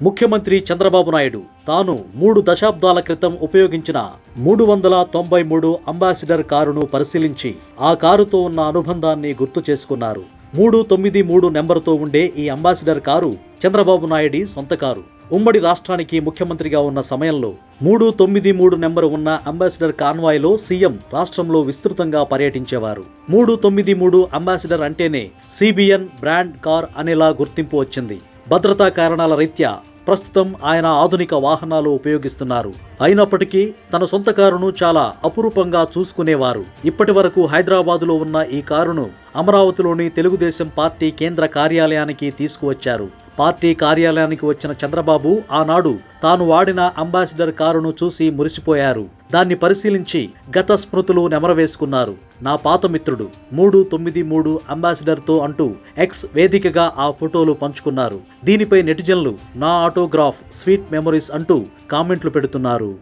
ముఖ్యమంత్రి చంద్రబాబు నాయుడు తాను 3 దశాబ్దాల క్రితం ఉపయోగించిన 393 అంబాసిడర్ కారును పరిశీలించి ఆ కారుతో ఉన్న అనుబంధాన్ని గుర్తు చేసుకున్నారు. 393 నెంబరుతో ఉండే ఈ అంబాసిడర్ కారు చంద్రబాబు నాయుడి సొంత కారు. ఉమ్మడి రాష్ట్రానికి ముఖ్యమంత్రిగా ఉన్న సమయంలో 393 నెంబరు ఉన్న అంబాసిడర్ కాన్వాయ్లో సీఎం రాష్ట్రంలో విస్తృతంగా పర్యటించేవారు. 393 అంబాసిడర్ అంటేనే సిబిఎన్ బ్రాండ్ కార్ అనేలా గుర్తింపు వచ్చింది. భద్రతా కారణాల రీత్యా ప్రస్తుతం ఆయన ఆధునిక వాహనాలు ఉపయోగిస్తున్నారు. అయినప్పటికీ తన సొంత కారును చాలా అపురూపంగా చూసుకునేవారు. ఇప్పటి వరకు హైదరాబాదులో ఉన్న ఈ కారును అమరావతిలోని తెలుగుదేశం పార్టీ కేంద్ర కార్యాలయానికి తీసుకువచ్చారు. పార్టీ కార్యాలయానికి వచ్చిన చంద్రబాబు ఆనాడు తాను వాడిన అంబాసిడర్ కారును చూసి మురిసిపోయారు. దాన్ని పరిశీలించి గత స్మృతులు నెమరవేసుకున్నారు. నా పాత మిత్రుడు 393 అంబాసిడర్తో అంటూ ఎక్స్ వేదికగా ఆ ఫోటోలు పంచుకున్నారు. దీనిపై నెటిజన్లు నా ఆటోగ్రాఫ్ స్వీట్ మెమరీస్ అంటూ కామెంట్లు పెడుతున్నారు.